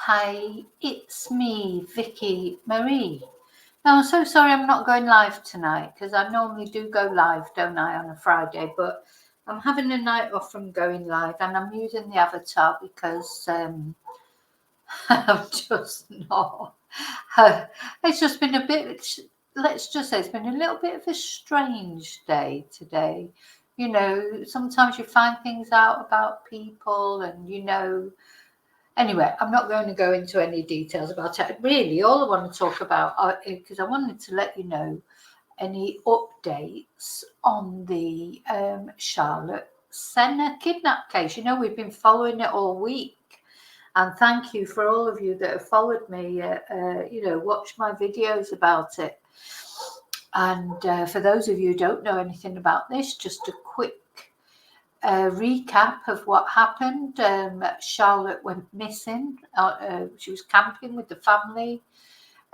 Hi, it's me, Vicky Marie. Now, I'm so sorry I'm not going live tonight because I normally do go live, don't I, on a Friday, but I'm having a night off from going live and I'm using the avatar because I'm just not. It's just been a bit, let's just say it's been a little bit of a strange day today. You know, sometimes you find things out about people and anyway, I'm not going to go into any details about it. Really, all I want to talk about, because I wanted to let you know any updates on the Charlotte Sena kidnap case. You know, we've been following it all week. And thank you for all of you that have followed me, watched my videos about it. And for those of you who don't know anything about this, just a quick recap of what happened. Charlotte went missing. She was camping with the family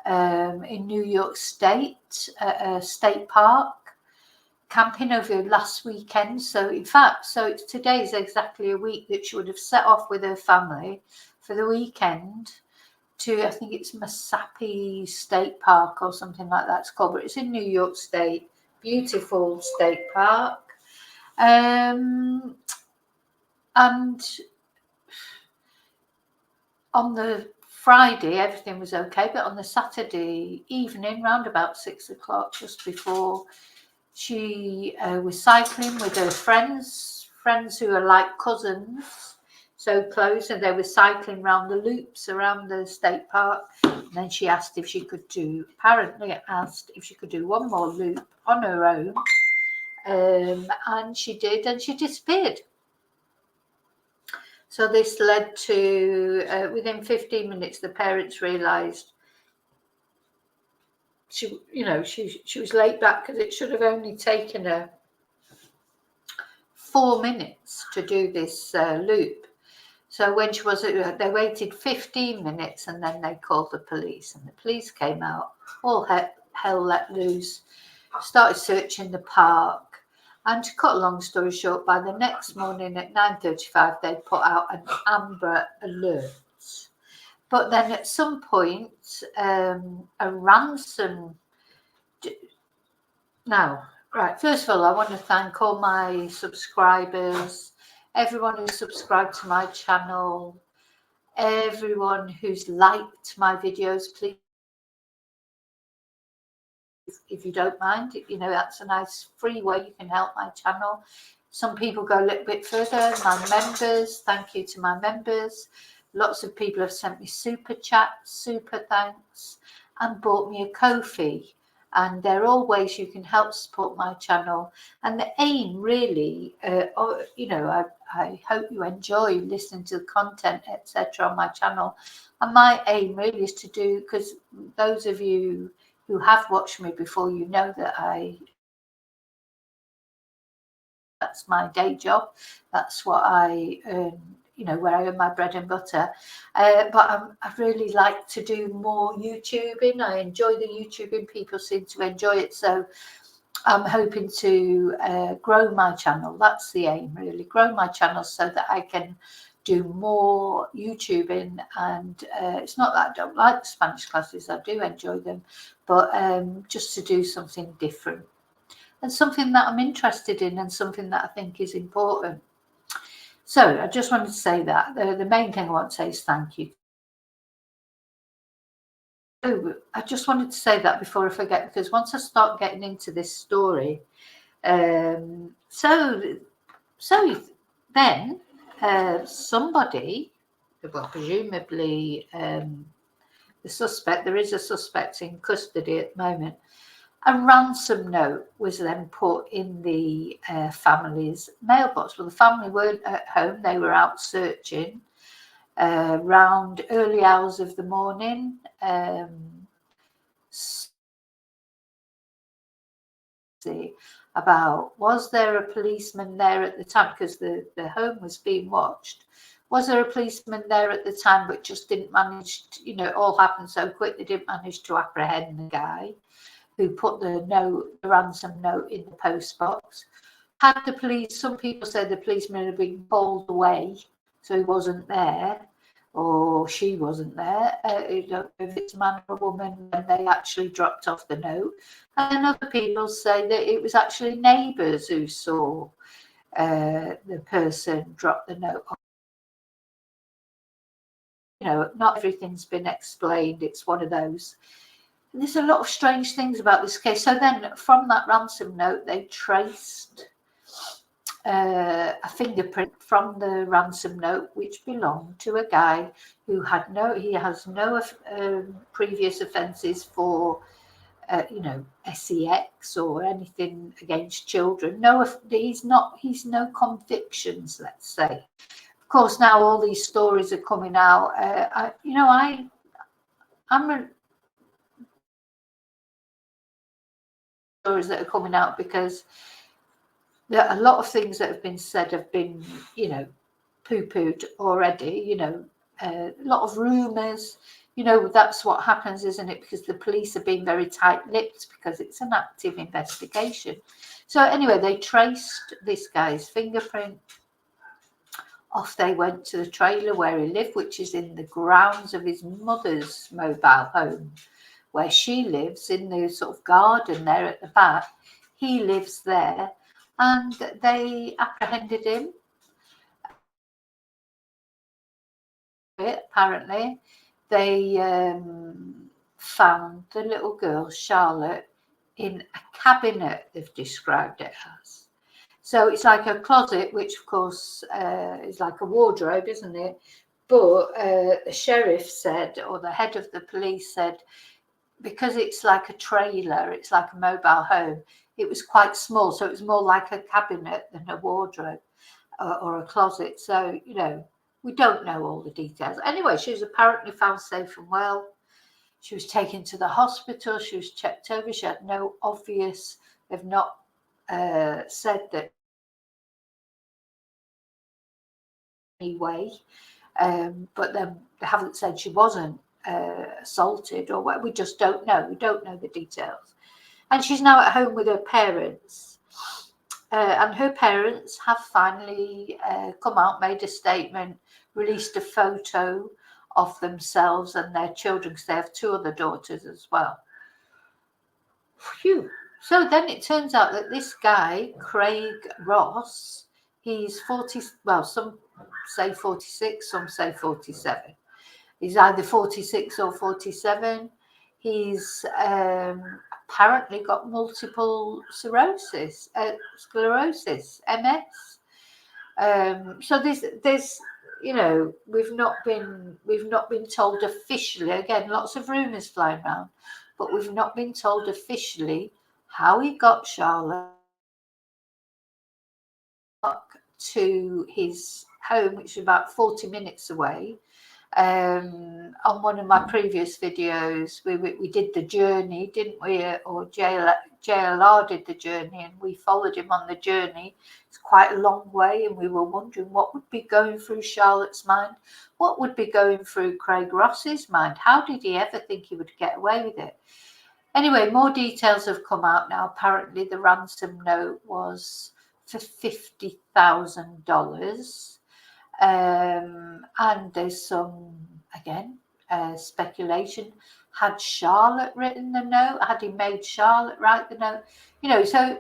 in New York State, at a state park, camping over last weekend. So in fact, today is exactly a week that she would have set off with her family for the weekend to, I think it's Masapi State Park or something like that it's called, but it's in New York State. Beautiful state park. And on the Friday, everything was okay, but on the Saturday evening, round about 6 o'clock, just before, she was cycling with her friends who are like cousins, so close, and they were cycling around the loops around the state park. And then she apparently asked if she could do one more loop on her own. And she did, and she disappeared. So this led to, within 15 minutes, the parents realised she was late back because it should have only taken her 4 minutes to do this loop. So when she was, they waited 15 minutes and then they called the police, and the police came out, all hell let loose, started searching the park. And to cut a long story short, by the next morning at 9:35, they'd put out an Amber Alert. But then at some point, a ransom. Now, right, first of all, I want to thank all my subscribers, everyone who's subscribed to my channel, everyone who's liked my videos. Please, if you don't mind, that's a nice free way you can help my channel. Some people go a little bit further. My members, thank you to my members. Lots of people have sent me super chats, super thanks, and bought me a Ko-fi. And they're all ways you can help support my channel. And the aim really, I hope you enjoy listening to the content, etc. on my channel. And my aim really is to do, because those of you who have watched me before, you know that that's my day job. That's what I earn, where I earn my bread and butter. But I really like to do more YouTubing. I enjoy the YouTubing. People seem to enjoy it. So I'm hoping to grow my channel. That's the aim, really. Grow my channel so that I can do more YouTubing. And it's not that I don't like Spanish classes. I do enjoy them. But just to do something different. And something that I'm interested in and something that I think is important. So I just wanted to say that. The main thing I want to say is thank you. Oh, I just wanted to say that before I forget, because once I start getting into this story, so then somebody, well, presumably the suspect, there is a suspect in custody at the moment. A ransom note was then put in the family's mailbox. Well, the family weren't at home. They were out searching around early hours of the morning. About, was there a policeman there at the time, because the home was being watched. Was there a policeman there at the time, but just didn't manage to, it all happened so quick, they didn't manage to apprehend the guy who put the ransom note in the post box. Had the police, some people said the policeman had been called away, so he wasn't there. or she wasn't there. You don't know if it's a man or a woman when they actually dropped off the note. And then other people say that it was actually neighbours who saw the person drop the note off. You know, not everything's been explained. It's one of those. And there's a lot of strange things about this case. So then from that ransom note, they traced a fingerprint from the ransom note, which belonged to a guy who has no previous offences for, sex or anything against children. No, he's no convictions, let's say. Of course, now all these stories are coming out. I'm stories that are coming out because there are a lot of things that have been said have been, poo-pooed already, a lot of rumours, that's what happens, isn't it? Because the police are being very tight-lipped because it's an active investigation. So anyway, they traced this guy's fingerprint. Off they went to the trailer where he lived, which is in the grounds of his mother's mobile home, where she lives in the sort of garden there at the back. He lives there, and they apprehended him. Apparently, they found the little girl, Charlotte, in a cabinet, they've described it as. So it's like a closet, which of course is like a wardrobe, isn't it? But the sheriff said, or the head of the police said, because it's like a trailer, it's like a mobile home, it was quite small. So it was more like a cabinet than a wardrobe or a closet. So, we don't know all the details. Anyway, she was apparently found safe and well. She was taken to the hospital. She was checked over. She had no obvious, they've not said that anyway, but then they haven't said she wasn't assaulted or what. We just don't know. We don't know the details. And she's now at home with her parents. And her parents have finally come out, made a statement, released a photo of themselves and their children, because they have two other daughters as well. Phew. So then it turns out that this guy, Craig Ross, he's 40, well, some say 46, some say 47. He's either 46 or 47. He's apparently got multiple sclerosis, MS. So there's we've not been told officially. Again, lots of rumours flying around, but we've not been told officially how he got Charlotte to his home, which is about 40 minutes away. On one of my previous videos, we did the journey, didn't we? Or JLR did the journey, and we followed him on the journey. It's quite a long way, and we were wondering what would be going through Charlotte's mind, what would be going through Craig Ross's mind. How did he ever think he would get away with it? Anyway, more details have come out now. Apparently, the ransom note was for $50,000. And there's some, again, speculation. Had Charlotte written the note? Had he made Charlotte write the note? So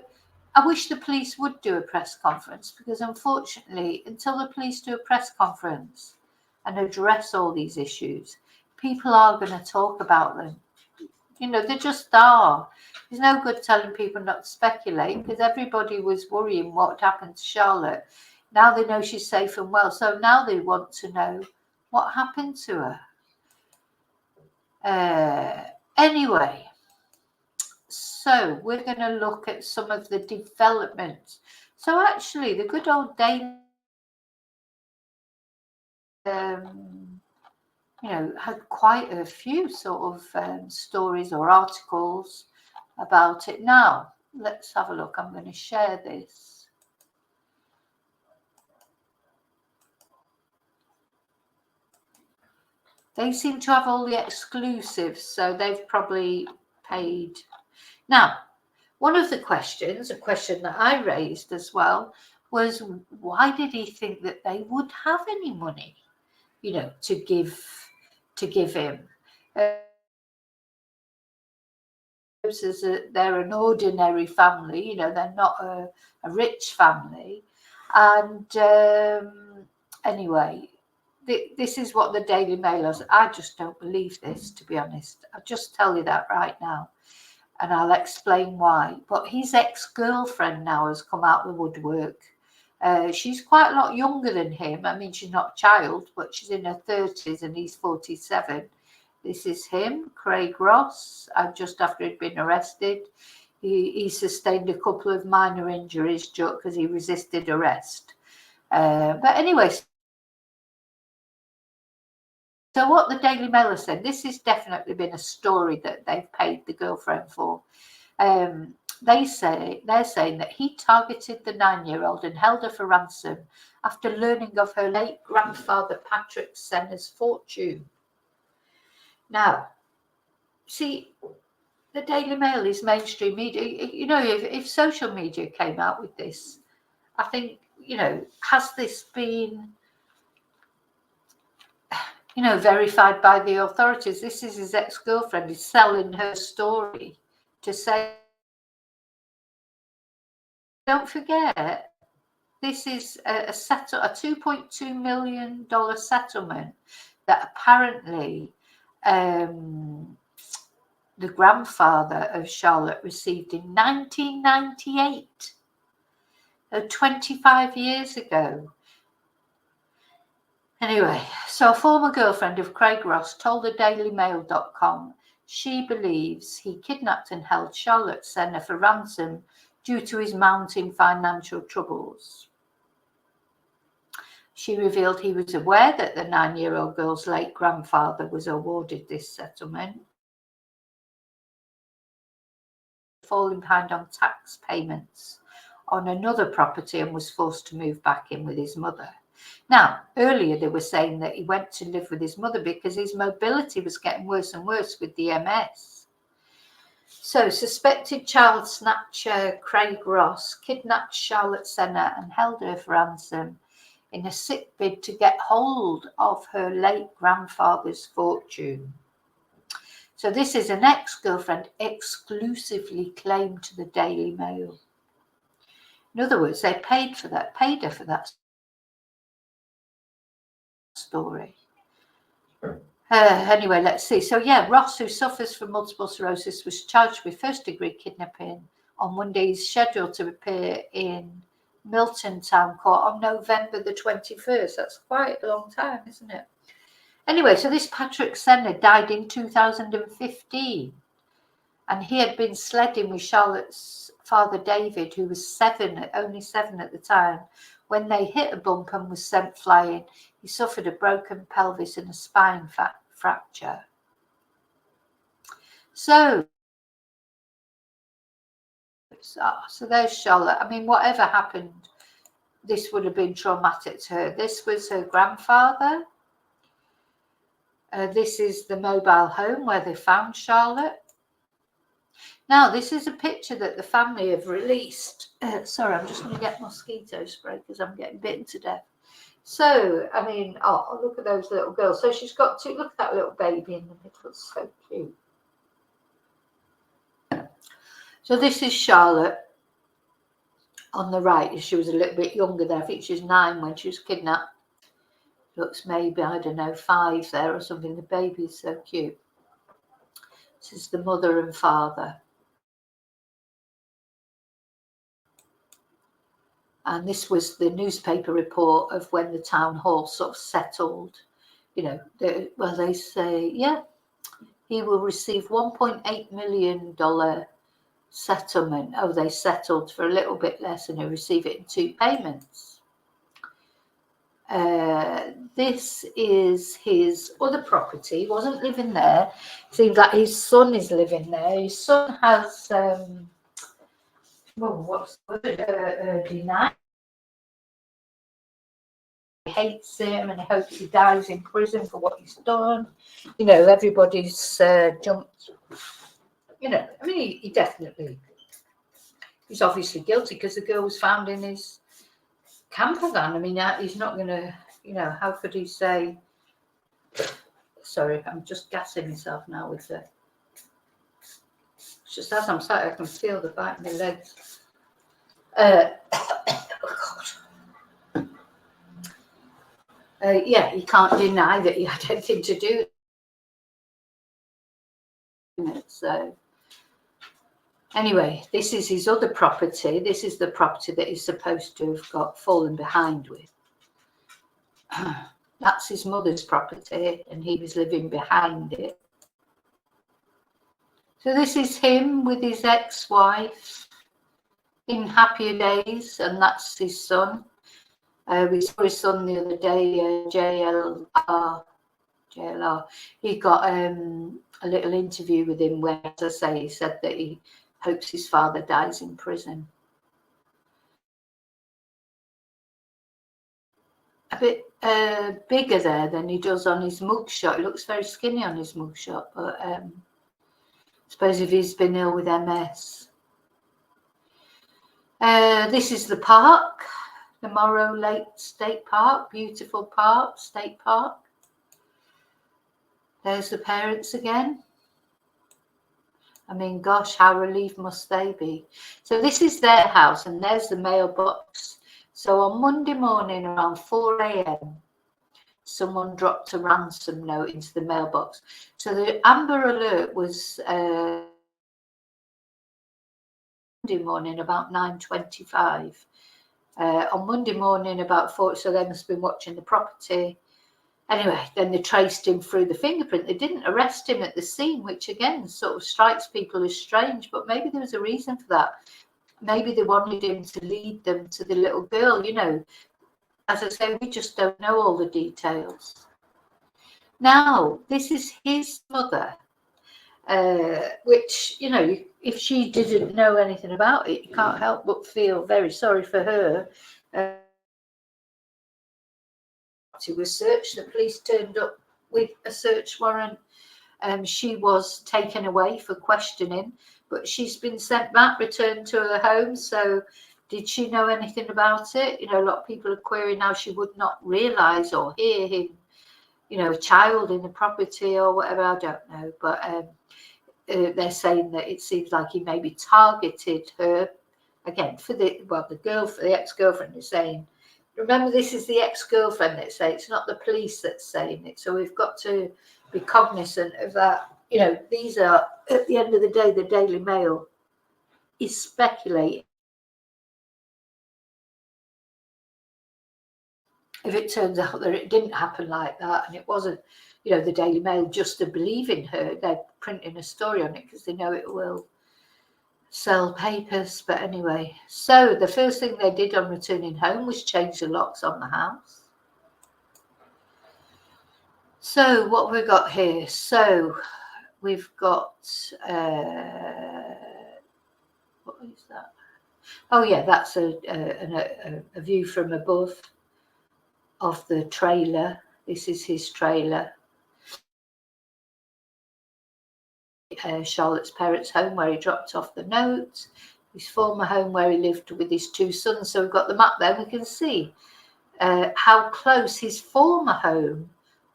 I wish the police would do a press conference, because unfortunately, until the police do a press conference and address all these issues, people are going to talk about them. They just are. There's no good telling people not to speculate, because everybody was worrying what happened to Charlotte. Now they know she's safe and well, so now they want to know what happened to her. Anyway, so we're going to look at some of the developments. So actually, the good old Daily had quite a few sort of stories or articles about it. Now, let's have a look. I'm going to share this. They seem to have all the exclusives, so they've probably paid. Now, one of the questions, a question that I raised as well, was why did he think that they would have any money? you know, to give him. They're an ordinary family, you know, they're not a rich family. And anyway, this is what the Daily Mail is. I just don't believe this, to be honest. I'll just tell you that right now, and I'll explain why. But his ex-girlfriend now has come out the woodwork. She's quite a lot younger than him. I mean, she's not a child, but she's in her 30s and he's 47. This is him, Craig Ross, just after he'd been arrested. He sustained a couple of minor injuries because he resisted arrest. But anyway, so what the Daily Mail has said, this has definitely been a story that they've paid the girlfriend for. They're saying that he targeted the 9-year-old and held her for ransom after learning of her late grandfather Patrick Sena's fortune. Now, see, the Daily Mail is mainstream media. You know, if social media came out with this, I think, you know, has this been, you know, verified by the authorities? This is his ex-girlfriend is selling her story to say, don't forget, this is a $2.2 million settlement that apparently the grandfather of Charlotte received in 1998, 25 years ago. Anyway, so a former girlfriend of Craig Ross told the dailymail.com she believes he kidnapped and held Charlotte Sena for ransom due to his mounting financial troubles. She revealed he was aware that the 9-year-old girl's late grandfather was awarded this settlement, falling behind on tax payments on another property and was forced to move back in with his mother. Now, earlier they were saying that he went to live with his mother because his mobility was getting worse and worse with the MS. So, suspected child snatcher Craig Ross kidnapped Charlotte Sena and held her for ransom in a sick bid to get hold of her late grandfather's fortune. So this is an ex-girlfriend exclusively claimed to the Daily Mail. In other words, they paid her for that story. Anyway, let's see. So yeah, Ross, who suffers from multiple sclerosis, was charged with first-degree kidnapping on Monday. He's scheduled to appear in Milton Town Court on November the 21st. That's quite a long time, isn't it? Anyway, so this Patrick Sena died in 2015, and he had been sledding with Charlotte's father David, who was only seven at the time, when they hit a bump and was sent flying. He suffered a broken pelvis and a spine fracture. So there's Charlotte. I mean, whatever happened, this would have been traumatic to her. This was her grandfather. This is the mobile home where they found Charlotte. Now, this is a picture that the family have released. Sorry, I'm just going to get mosquito spray because I'm getting bitten to death. So, I mean, oh, look at those little girls. So she's got two, look at that little baby in the middle. It's so cute. So this is Charlotte on the right. She was a little bit younger there. I think she was 9 when she was kidnapped. Looks maybe, I don't know, 5 there or something. The baby is so cute. This is the mother and father. And this was the newspaper report of when the town hall sort of settled. You know, they say, yeah, he will receive $1.8 million settlement. Oh, they settled for a little bit less and he'll receive it in 2 payments. This is his other property. He wasn't living there. Seems like his son is living there. His son has, what's the word? Denied. He hates him and he hopes he dies in prison for what he's done. You know, everybody's jumped. You know, I mean, he definitely, he's obviously guilty because the girl was found in his camper van. I mean, he's not going to, you know, how could he say Sorry, I'm just gassing myself now with the. It's just as I'm sat, I can feel the back of my legs. Oh God. Yeah, you can't deny that he had anything to do with it. So anyway, this is his other property. This is the property that he's supposed to have got fallen behind with. That's his mother's property, and he was living behind it. So this is him with his ex-wife in happier days, and that's his son. We saw his son the other day, JLR. He got a little interview with him where, as I say, he said that he hopes his father dies in prison. A bit bigger there than he does on his mugshot. He looks very skinny on his mugshot, but I suppose if he's been ill with MS. This is the park, the Morrow Lake State Park, beautiful park, state park. There's the parents again. I mean, gosh, how relieved must they be? So this is their house, and there's the mailbox. So on Monday morning around 4 a.m, someone dropped a ransom note into the mailbox. So the Amber Alert was Monday morning about 9:25. On Monday morning about 4, so they must have been watching the property. Anyway, then they traced him through the fingerprint. They didn't arrest him at the scene, which again sort of strikes people as strange, but maybe there was a reason for that. Maybe they wanted him to lead them to the little girl, you know. As I say, we just don't know all the details. Now, this is his mother, which, you know, if she didn't know anything about it, you can't help but feel very sorry for her. Was searched. The police turned up with a search warrant. She was taken away for questioning, but she's been sent back, returned to her home. So did she know anything about it? You know, a lot of people are querying how she would not realise or hear him, you know, a child in the property or whatever. I don't know, but they're saying that it seems like he maybe targeted her again for the ex-girlfriend is saying. Remember, this is the ex-girlfriend that say it's not the police that's saying it. So we've got to be cognizant of that. You know, these are, at the end of the day, the Daily Mail is speculating. If it turns out that it didn't happen like that and it wasn't, you know, the Daily Mail just to believe in her, they're printing a story on it because they know it will sell papers. But anyway, so the first thing they did on returning home was change the locks on the house. So what we've got here, so we've got what is that? Oh yeah, that's a view from above of the trailer. This is his trailer. Charlotte's parents' home where he dropped off the note, his former home where he lived with his 2 sons. So we've got the map there. We can see how close his former home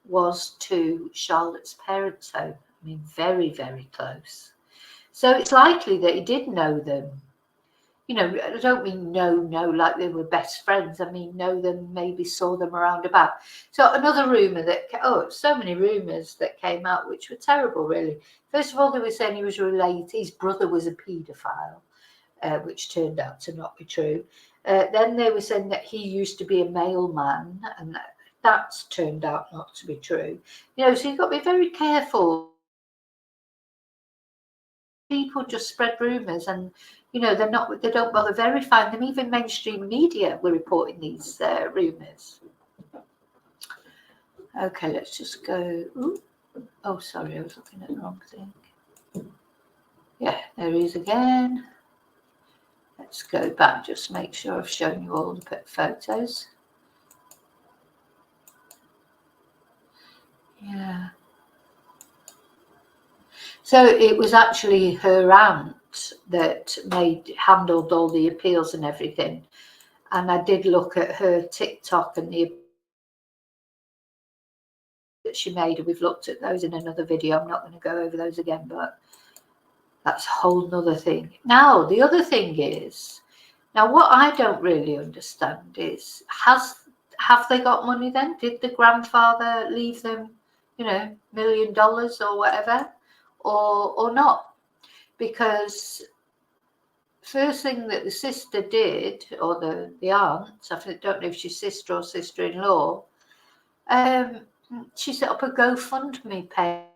was to Charlotte's parents' home. I mean, very, very close. So it's likely that he did know them. You know, I don't mean know like they were best friends. I mean know them, maybe saw them around about. So another rumour that, so many rumours that came out, which were terrible, really. First of all, they were saying he was related. His brother was a paedophile, which turned out to not be true. Then they were saying that he used to be a mailman, and that's turned out not to be true. You know, so you've got to be very careful. People just spread rumours, and you know they don't bother verifying them. Even mainstream media were reporting these rumours. Okay, let's just go. Ooh. Oh, sorry, I was looking at the wrong thing. Yeah, there he is again. Let's go back, just make sure I've shown you all the photos. Yeah. So it was actually her aunt that handled all the appeals and everything. And I did look at her TikTok and that she made, and we've looked at those in another video. I'm not going to go over those again, but that's a whole nother thing. Now, the other thing is, now what I don't really understand is, have they got money then? Did the grandfather leave them, you know, $1 million or whatever, or not? Because first thing that the sister did, or the aunt, I don't know if she's sister or sister-in-law, she set up a GoFundMe page.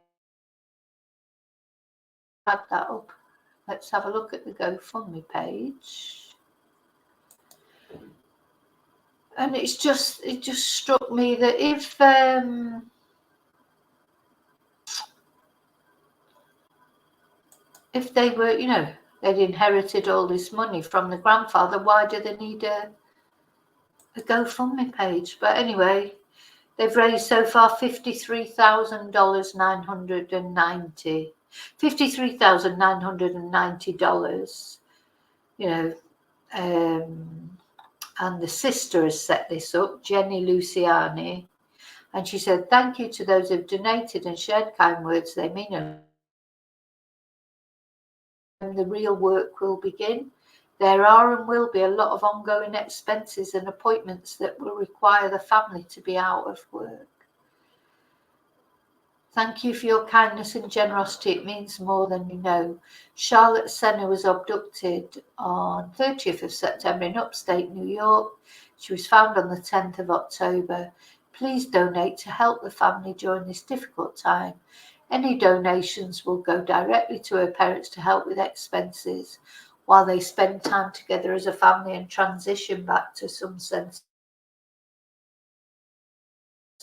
Add that up. Let's have a look at the GoFundMe page. And it just struck me that if they were, you know, they'd inherited all this money from the grandfather, why do they need a GoFundMe page? But anyway, they've raised so far $53,990, you know, and the sister has set this up, Jenny Luciani, and she said, "Thank you to those who've donated and shared kind words. They mean a the real work will begin. There are and will be a lot of ongoing expenses and appointments that will require the family to be out of work. Thank you for your kindness and generosity. It means more than you know. Charlotte Sena was abducted on 30th of September in upstate New York. She was found on the 10th of October. Please donate to help the family during this difficult time. Any donations will go directly to her parents to help with expenses while they spend time together as a family and transition back to some sense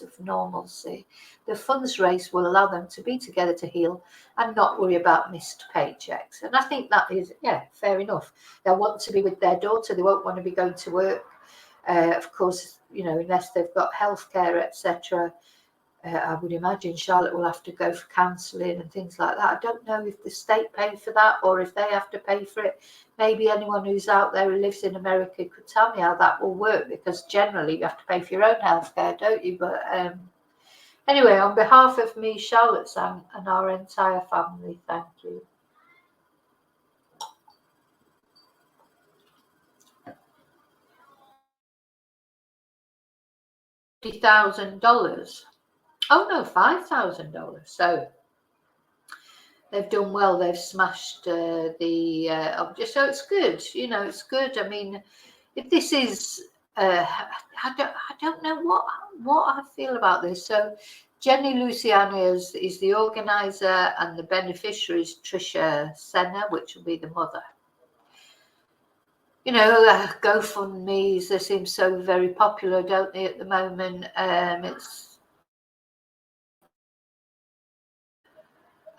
of normalcy. The funds raised will allow them to be together to heal and not worry about missed paychecks." And I think that is, yeah, fair enough. They'll want to be with their daughter. They won't want to be going to work. Of course, you know, unless they've got healthcare, etc. I would imagine Charlotte will have to go for counselling and things like that. I don't know if the state pays for that or if they have to pay for it. Maybe anyone who's out there who lives in America could tell me how that will work, because generally you have to pay for your own healthcare, don't you? But anyway, on behalf of me, Charlotte Sang, and our entire family, thank you. $50,000. Oh no, $5,000. So they've done well. They've smashed the object. So it's good. You know, it's good. I mean, if this is, I don't know what I feel about this. So Jenny Luciani is the organizer, and the beneficiary is Tricia Sena, which will be the mother. You know, GoFundMe's, they seem so very popular, don't they, at the moment? It's,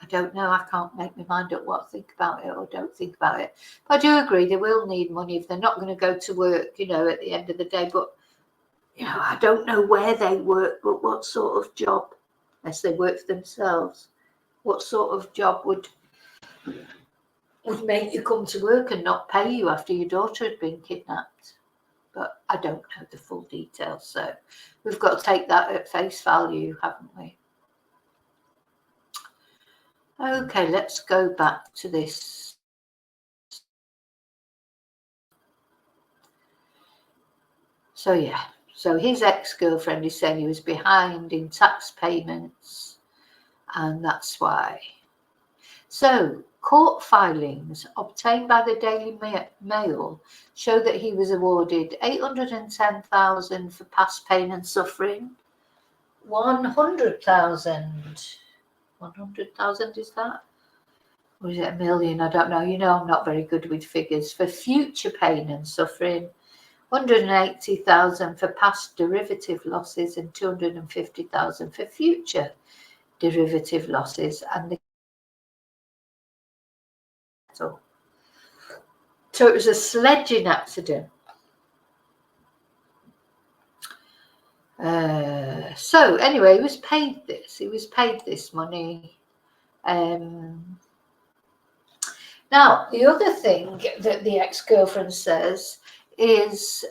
I don't know. I can't make my mind up what I think about it or don't think about it. But I do agree they will need money if they're not going to go to work, you know, at the end of the day. But, you know, I don't know where they work, but what sort of job, unless they work for themselves, what sort of job would make you come to work and not pay you after your daughter had been kidnapped? But I don't know the full details. So we've got to take that at face value, haven't we? Okay, let's go back to this. So yeah, so his ex-girlfriend is saying he was behind in tax payments, and that's why. So court filings obtained by the Daily Mail show that he was awarded $810,000 for past pain and suffering, $100,000. 100,000 is that? Or is it $1 million? I don't know. You know, I'm not very good with figures. For future pain and suffering, $180,000 for past derivative losses and $250,000 for future derivative losses. And so it was a sledging accident. So anyway, he was paid this money. Now, the other thing that the ex-girlfriend says is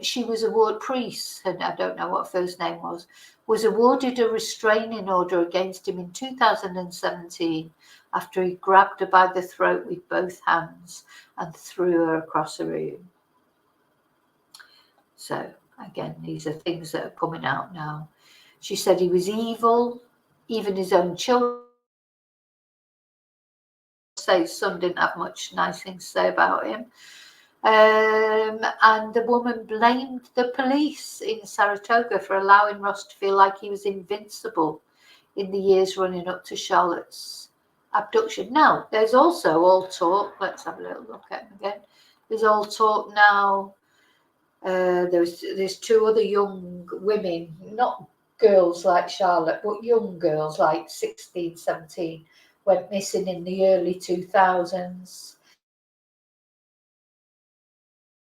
she was awarded Priest, and I don't know what her first name was was awarded a restraining order against him in 2017 after he grabbed her by the throat with both hands and threw her across a room. So, again, these are things that are coming out now. She said he was evil, even his own children. Say his son didn't have much nice things to say about him. And the woman blamed the police in Saratoga for allowing Ross to feel like he was invincible in the years running up to Charlotte's abduction. Now, there's also all talk, let's have a little look at him again. There's all talk now. There's two other young women, not girls like Charlotte, but young girls like 16, 17, went missing in the early 2000s.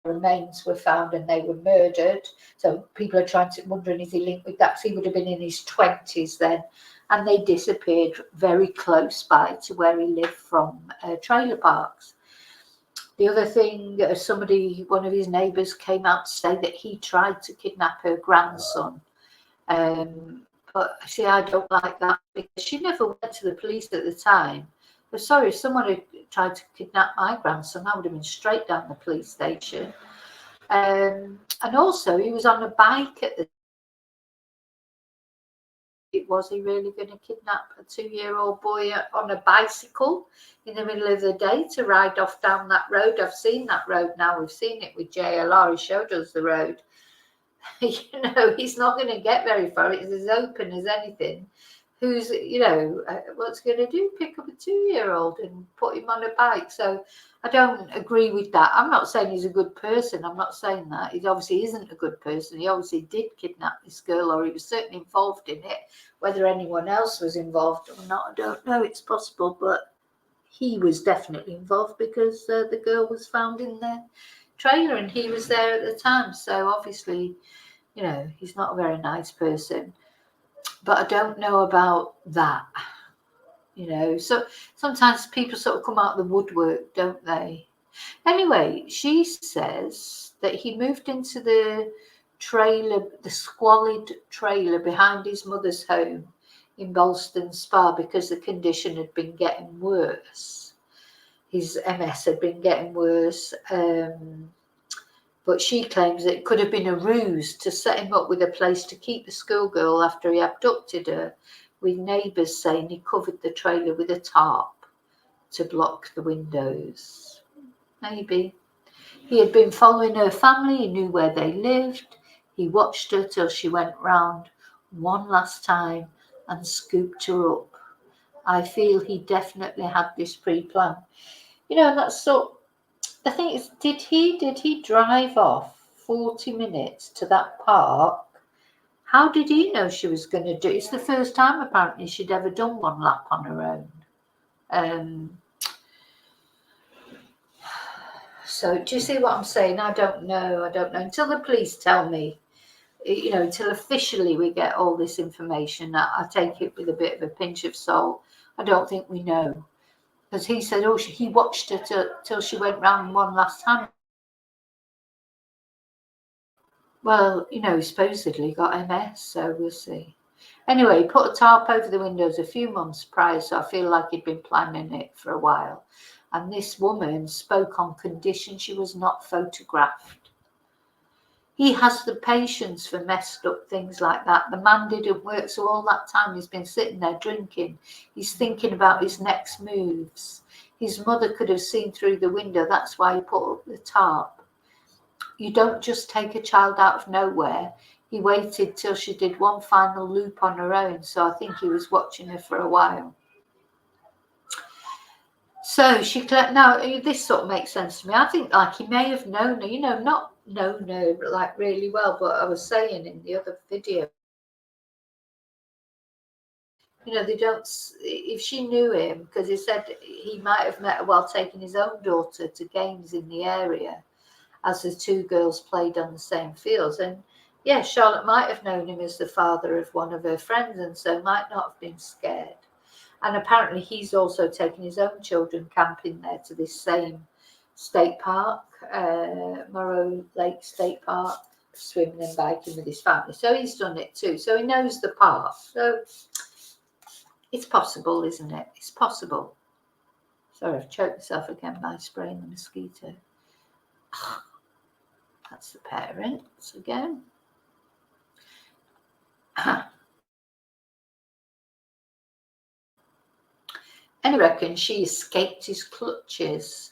Remains were found and they were murdered. So people are wondering is he linked with that? So he would have been in his 20s then. And they disappeared very close by to where he lived from trailer parks. The other thing, one of his neighbours came out to say that he tried to kidnap her grandson. But see, I don't like that because she never went to the police at the time. But sorry, if someone had tried to kidnap my grandson, I would have been straight down the police station. And also, he was on a bike at the was he really going to kidnap a 2-year-old boy on a bicycle in the middle of the day to ride off down that road? I've seen that road now. We've seen it with JLR. He showed us the road. He's not going to get very far. It's as open as anything. What's he going to do? Pick up a 2-year-old and put him on a bike? So I don't agree with that. I'm not saying he's a good person. I'm not saying that. He obviously isn't a good person. He obviously did kidnap this girl, or he was certainly involved in it. Whether anyone else was involved or not, I don't know. It's possible, but he was definitely involved because the girl was found in the trailer and he was there at the time. So obviously, he's not a very nice person. But I don't know about that, So sometimes people sort of come out of the woodwork, don't they? Anyway, she says that he moved into the squalid trailer behind his mother's home in Ballston Spa because the condition had been getting worse. His MS had been getting worse. But she claims it could have been a ruse to set him up with a place to keep the schoolgirl after he abducted her, with neighbours saying he covered the trailer with a tarp to block the windows. Maybe. He had been following her family, he knew where they lived, he watched her till she went round one last time and scooped her up. I feel he definitely had this pre-planned. That's so. The thing is, did he drive off 40 minutes to that park? How did he know she was going to do it? It's the first time apparently she'd ever done one lap on her own. So do you see what I'm saying? I don't know until the police tell me, until officially we get all this information. I take it with a bit of a pinch of salt. I don't think we know. Because he said, he watched her till she went round one last time. Well, he supposedly got MS, so we'll see. Anyway, he put a tarp over the windows a few months prior, so I feel like he'd been planning it for a while. And this woman spoke on condition she was not photographed. He has the patience for messed up things like that. The man didn't work, so all that time he's been sitting there drinking. He's thinking about his next moves. His mother could have seen through the window. That's why he put up the tarp. You don't just take a child out of nowhere. He waited till she did one final loop on her own, so I think he was watching her for a while. So now this sort of makes sense to me. I think like he may have known her, not known her like really well, but I was saying in the other video, they don't, if she knew him, because he said he might have met her while taking his own daughter to games in the area, as the two girls played on the same fields. And yeah, Charlotte might have known him as the father of one of her friends and so might not have been scared. And apparently he's also taken his own children camping there to this same state park, Morrow Lake State Park, swimming and biking with his family. So he's done it too. So he knows the path. So it's possible, isn't it? It's possible. Sorry, I've choked myself again by spraying the mosquito. That's the parents again. And I reckon she escaped his clutches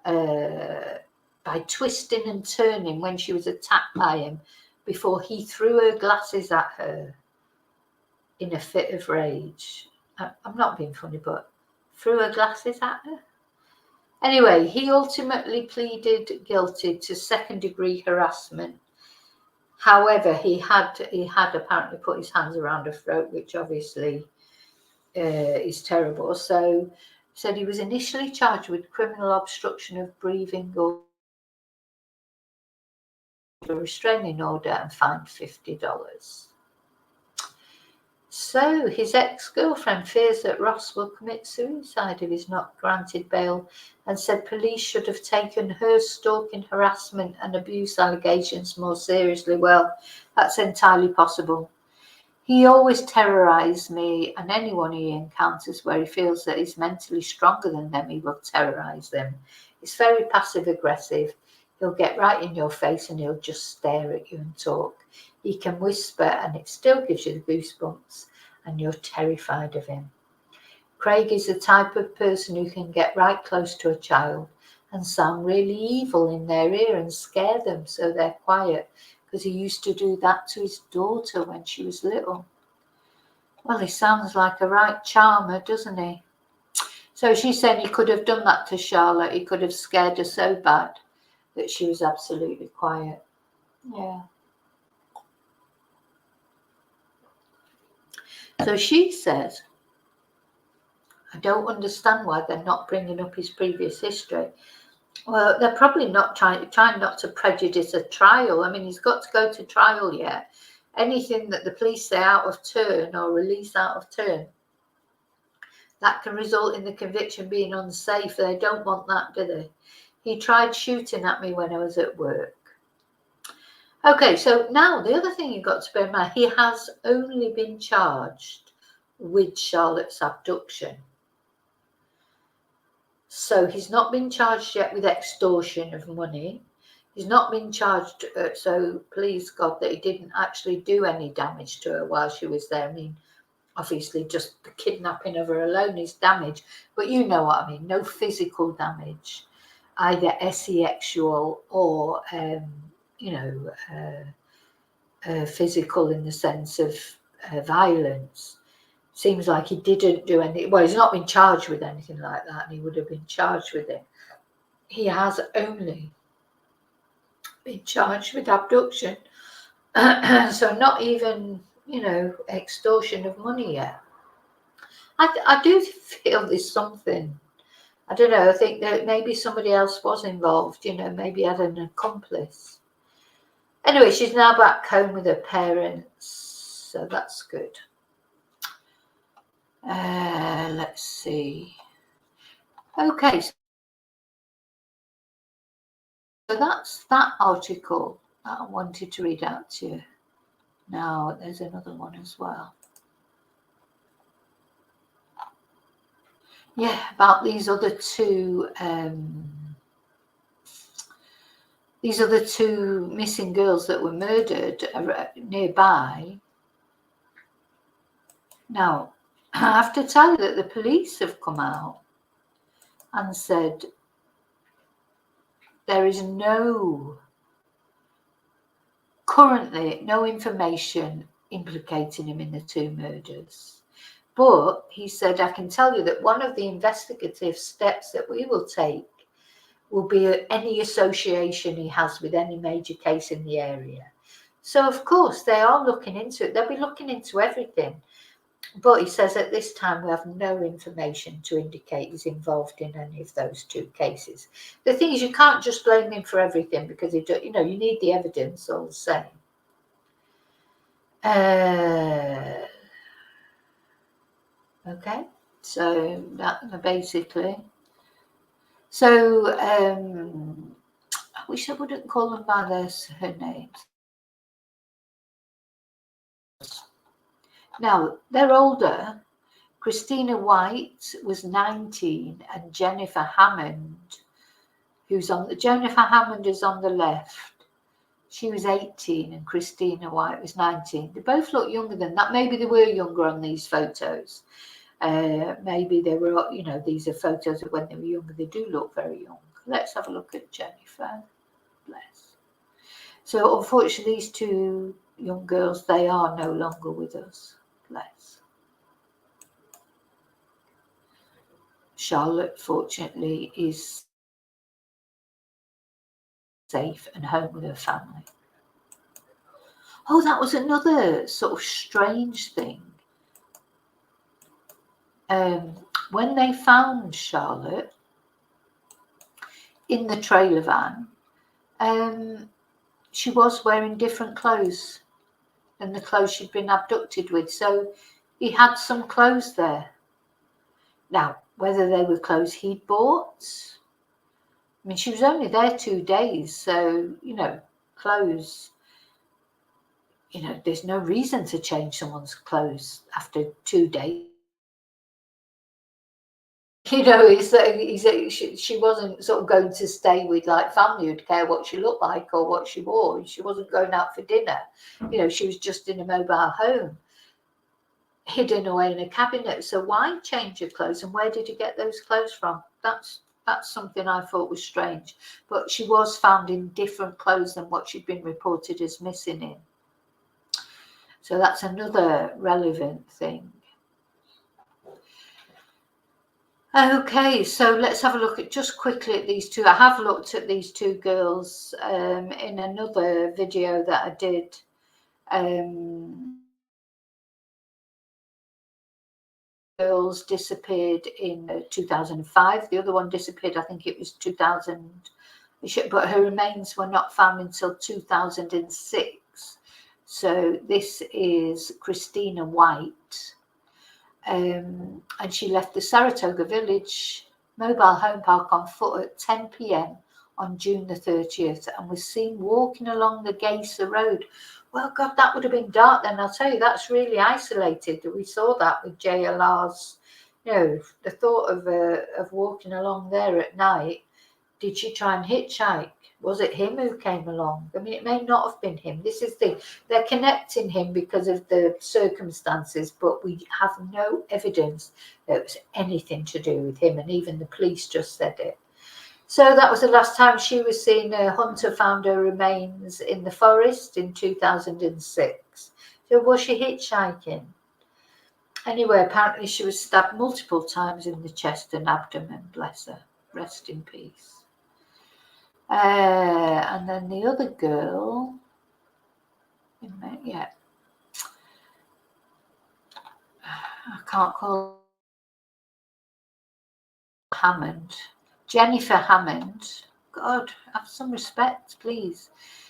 by twisting and turning when she was attacked by him before he threw her glasses at her in a fit of rage. I'm not being funny, but threw her glasses at her. Anyway, he ultimately pleaded guilty to second-degree harassment. However, he had apparently put his hands around her throat, which obviously is terrible. So said he was initially charged with criminal obstruction of breathing or a restraining order and fined $50. So his ex-girlfriend fears that Ross will commit suicide if he's not granted bail, and said police should have taken her stalking, harassment and abuse allegations more seriously. Well, that's entirely possible. He always terrorised me, and anyone he encounters where he feels that he's mentally stronger than them, he will terrorise them. He's very passive-aggressive. He'll get right in your face and he'll just stare at you and talk. He can whisper and it still gives you the goosebumps and you're terrified of him. Craig is the type of person who can get right close to a child and sound really evil in their ear and scare them so they're quiet, because he used to do that to his daughter when she was little. Well, he sounds like a right charmer, doesn't he? So she's saying he could have done that to Charlotte. He could have scared her so bad that she was absolutely quiet. Yeah. So she says, I don't understand why they're not bringing up his previous history. Well, they're probably not trying not to prejudice a trial. I mean, he's got to go to trial yet. Anything that the police say out of turn or release out of turn, that can result in the conviction being unsafe. They don't want that, do they? He tried shooting at me when I was at work. Okay, so now the other thing you've got to bear in mind, he has only been charged with Charlotte's abduction. So he's not been charged yet with extortion of money. He's not been charged, so please God that he didn't actually do any damage to her while she was there. I mean, obviously just the kidnapping of her alone is damage, but you know what I mean, no physical damage, either sexual or physical in the sense of violence. Seems like he didn't do anything. Well, he's not been charged with anything like that, and he would have been charged with it. He has only been charged with abduction, so not even, extortion of money yet. I do feel there's something. I don't know. I think that maybe somebody else was involved. Maybe had an accomplice. Anyway, she's now back home with her parents, so that's good. Let's see. Okay, so that's that article that I wanted to read out to you. Now, there's another one as well. Yeah, about these other two missing girls that were murdered nearby. Now, I have to tell you that the police have come out and said there is currently no information implicating him in the two murders. But he said, I can tell you that one of the investigative steps that we will take will be any association he has with any major case in the area. So, of course, they are looking into it. They'll be looking into everything. But he says at this time we have no information to indicate he's involved in any of those two cases. The thing is, you can't just blame him for everything because you need the evidence all the same. Okay, so that basically. So I wish I wouldn't call them by their names. Now, they're older. Christina White was 19 and Jennifer Hammond, Jennifer Hammond is on the left. She was 18 and Christina White was 19. They both look younger than that. Maybe they were younger on these photos. Maybe they were, these are photos of when they were younger. They do look very young. Let's have a look at Jennifer. Bless. So unfortunately, these two young girls, they are no longer with us. Bless. Charlotte, fortunately, is safe and home with her family. Oh, that was another sort of strange thing. When they found Charlotte in the trailer van, she was wearing different clothes than the clothes she'd been abducted with. So he had some clothes there. Now, whether they were clothes he'd bought, I mean, she was only there 2 days. So, clothes, there's no reason to change someone's clothes after 2 days. She wasn't sort of going to stay with like family who'd care what she looked like or what she wore. She wasn't going out for dinner. She was just in a mobile home, hidden away in a cabinet. So why change your clothes? And where did you get those clothes from? That's something I thought was strange. But she was found in different clothes than what she'd been reported as missing in. So that's another relevant thing. Okay, so let's have a look at just quickly at these two. I have looked at these two girls in another video that I did. Girls disappeared in 2005. The other one disappeared, I think it was 2000, but her remains were not found until 2006. So this is Christina White. And she left the Saratoga Village mobile home park on foot at 10 p.m. on June the 30th and was seen walking along the Geyser Road. Well, God, that would have been dark then. I'll tell you, that's really isolated. We saw that with JLR's, the thought of walking along there at night. Did she try and hitchhike? Was it him who came along? I mean, it may not have been him. This is they're connecting him because of the circumstances, but we have no evidence that it was anything to do with him, and even the police just said it. So that was the last time she was seen. A hunter found her remains in the forest in 2006. So was she hitchhiking? Anyway, apparently she was stabbed multiple times in the chest and abdomen. Bless her. Rest in peace. And then the other girl, I can't call Hammond. Jennifer Hammond. God, have some respect, please.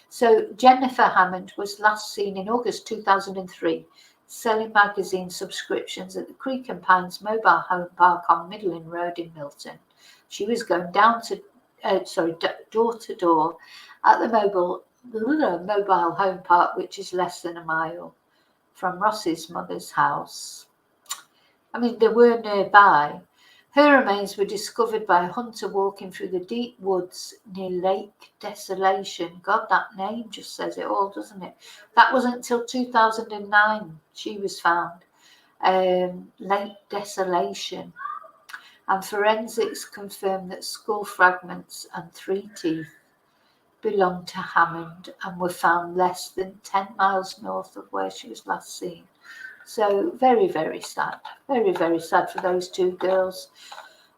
So Jennifer Hammond was last seen in August 2003, selling magazine subscriptions at the Creek and Pines mobile home park on Midland Road in Milton. She was going door to door at the mobile home park, which is less than a mile from Ross's mother's house. I mean, they were nearby. Her remains were discovered by a hunter walking through the deep woods near Lake Desolation. God, that name just says it all, doesn't it? That wasn't until 2009 she was found. Lake Desolation. And forensics confirmed that skull fragments and 3 teeth belonged to Hammond and were found less than 10 miles north of where she was last seen. So very, very sad. Very, very sad for those two girls.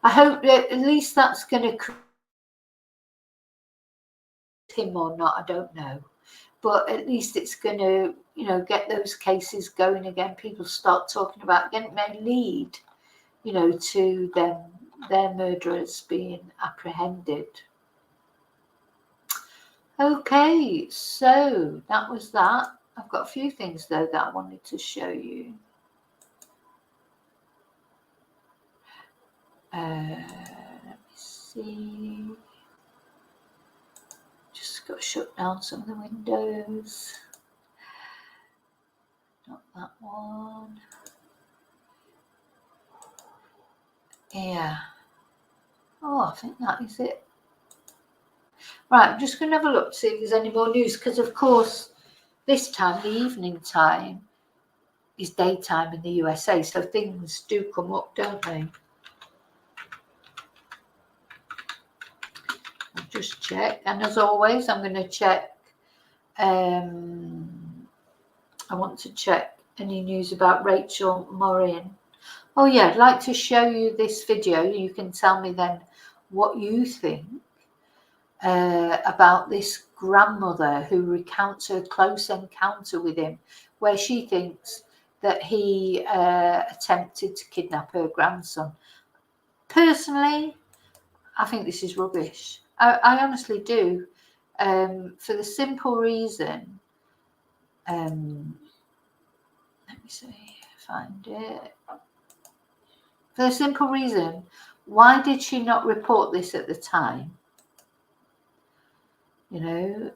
I hope that at least that's going to create him or not, I don't know. But at least it's going to, get those cases going again. People start talking about again. It may lead, to their murderers being apprehended. Okay, so that was that. I've got a few things though that I wanted to show you. Let me see. Just got to shut down some of the windows. Not that one. Yeah. Oh, I think that is it. Right, I'm just going to have a look to see if there's any more news, because of course this time, the evening time, is daytime in the USA, so things do come up, don't they? I'll just check, and as always I'm going to check, I want to check any news about Rachel Morin. Oh yeah, I'd like to show you this video. You can tell me then what you think about this grandmother who recounts her close encounter with him, where she thinks that he attempted to kidnap her grandson. Personally, I think this is rubbish. I honestly do, for the simple reason, let me see, find it. For the simple reason, why did she not report this at the time? You know,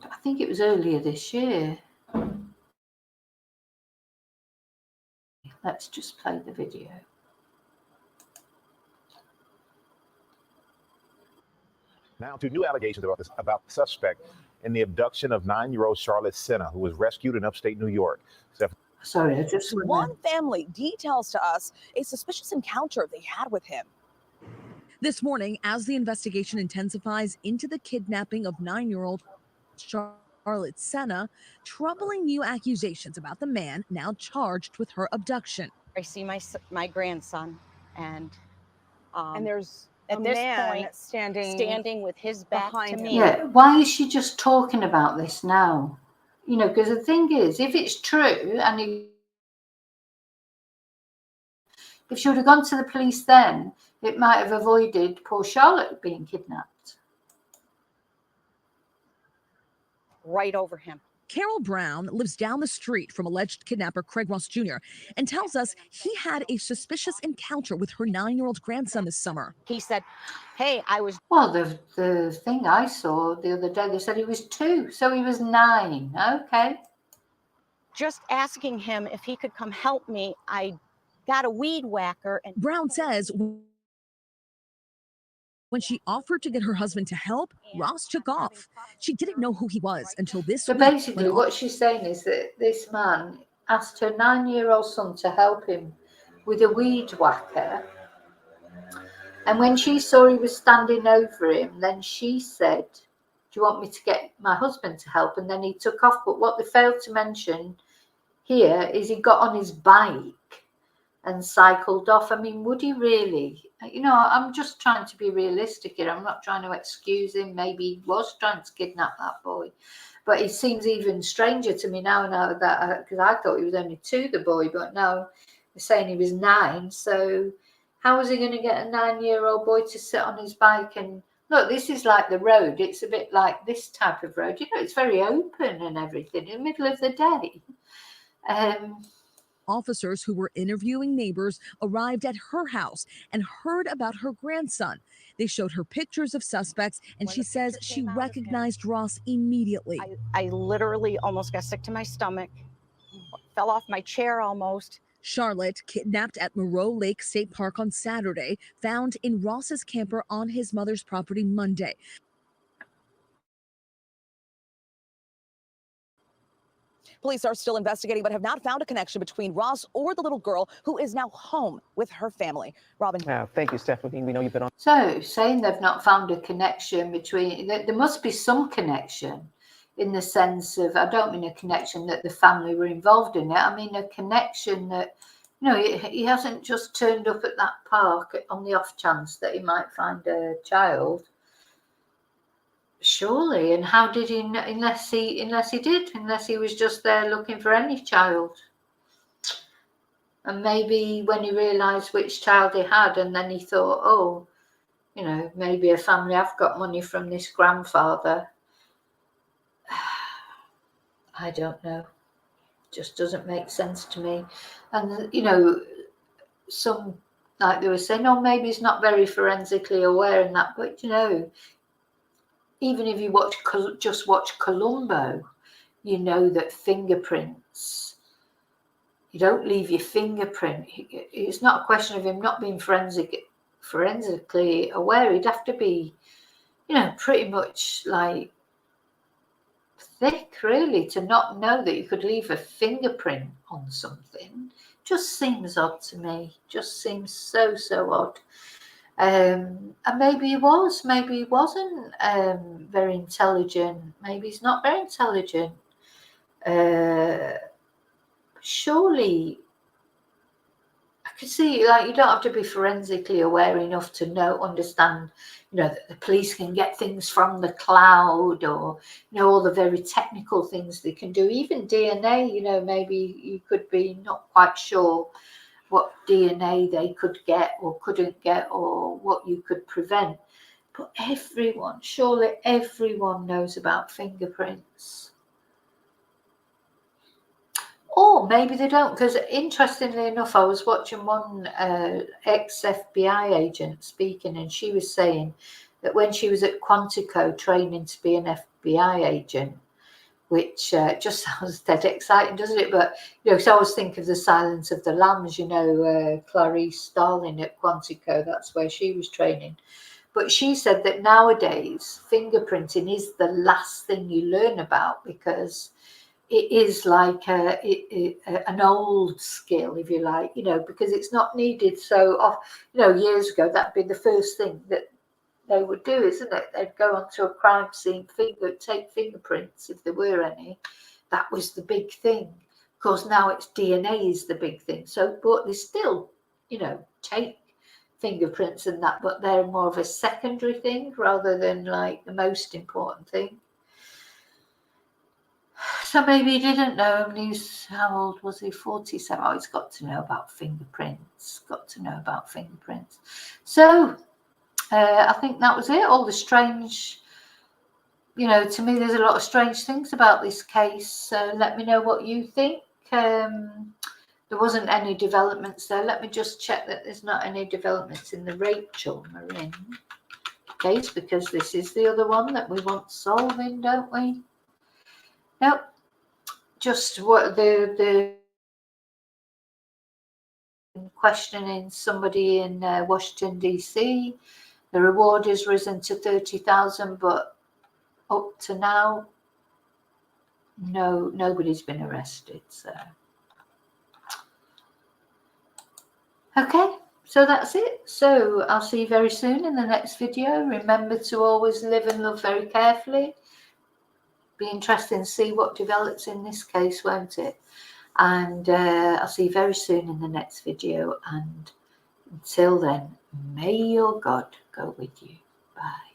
I think it was earlier this year. Let's just play the video. Now to new allegations about the suspect in the abduction of 9-year-old Charlotte Sena, who was rescued in upstate New York. Sorry, I just One family details to us a suspicious encounter they had with him. This morning, as the investigation intensifies into the kidnapping of 9-year-old Charlotte Sena, troubling new accusations about the man now charged with her abduction. I see my grandson, and there's at a this man point standing with his back to behind him. me. Yeah, why is she just talking about this now? You know, because the thing is, if it's true, and if she would have gone to the police then, it might have avoided poor Charlotte being kidnapped. Right over him. Carol Brown lives down the street from alleged kidnapper Craig Ross Jr. and tells us he had a suspicious encounter with her 9-year-old grandson this summer. He said, hey, I was... Well, the thing I saw the other day, they said he was 2, so he was 9. Okay. just asking him if he could come help me. I got a weed whacker. And Brown says when she offered to get her husband to help, Ross took off. She didn't know who he was until this So week. basically what she's saying is that this man asked her 9-year-old son to help him with a weed whacker. And when she saw he was standing over him, then she said, do you want me to get my husband to help? And then he took off. But what they failed to mention here is he got on his bike and cycled off. I mean, would he really? You know, I'm just trying to be realistic here. I'm not trying to excuse him. Maybe he was trying to kidnap that boy. But it seems even stranger to me now that, because I thought he was only 2, the boy, but now they're saying he was 9. So how was he going to get a 9-year-old boy to sit on his bike? And look, this is like the road. It's a bit like this type of road. You know, it's very open and everything in the middle of the day. Officers who were interviewing neighbors arrived at her house and heard about her grandson. They showed her pictures of suspects, and she says she recognized Ross immediately. I literally almost got sick to my stomach, fell off my chair almost. Charlotte, kidnapped at Moreau Lake State Park on Saturday, found in Ross's camper on his mother's property Monday. Police are still investigating but have not found a connection between Ross or the little girl who is now home with her family. Robin. Thank you, Stephanie. We know you've been on. So saying they've not found a connection between, there must be some connection in the sense of, I don't mean a connection that the family were involved in it. I mean a connection that, you know, he hasn't just turned up at that park on the off chance that he might find a child. Surely. And how did he, unless he was just there looking for any child? And maybe when he realized which child he had, and then he thought, oh, you know, maybe a family have got money from this grandfather. I don't know. Just doesn't make sense to me. And, you know, some, like they were saying, oh, maybe he's not very forensically aware and that, but, you know, even if you just watch Columbo, you know that fingerprints, you don't leave your fingerprint. It's not a question of him not being forensically aware. He'd have to be, you know, pretty much like thick, really, to not know that you could leave a fingerprint on something. Just seems odd to me. Just seems so odd. And maybe he was, maybe he wasn't very intelligent. Maybe he's not very intelligent. Surely, I could see, like, you don't have to be forensically aware enough to understand, you know, that the police can get things from the cloud, or, you know, all the very technical things they can do. Even DNA, you know, maybe you could be not quite sure what DNA they could get or couldn't get, or what you could prevent. But everyone, surely everyone knows about fingerprints. Or maybe they don't, because interestingly enough, I was watching one ex-FBI agent speaking, and she was saying that when she was at Quantico training to be an FBI agent, which just sounds dead exciting, doesn't it? But, you know, because I always think of the Silence of the Lambs, you know, Clarice Starling at Quantico, that's where she was training. But she said that nowadays fingerprinting is the last thing you learn about, because it is like an old skill, if you like, you know, because it's not needed so often. You know, years ago, that'd be the first thing that they would do, isn't it? They'd go onto a crime scene, take fingerprints if there were any. That was the big thing. Of course, now it's DNA is the big thing. So, but they still, you know, take fingerprints and that, but they're more of a secondary thing rather than like the most important thing. So maybe he didn't know, and he's, how old was he? 47. Oh, he's got to know about fingerprints. Got to know about fingerprints. So I think that was it. All the strange, you know, to me, there's a lot of strange things about this case. Let me know what you think. There wasn't any developments there. Let me just check that there's not any developments in the Rachel Marin case, because this is the other one that we want solving, don't we? Nope. Just what the questioning somebody in Washington DC. The reward has risen to 30,000, but up to now, nobody's been arrested. So okay, so that's it. So I'll see you very soon in the next video. Remember to always live and love very carefully. Be interesting to see what develops in this case, won't it? And I'll see you very soon in the next video. And until then, may your God go with you. Bye.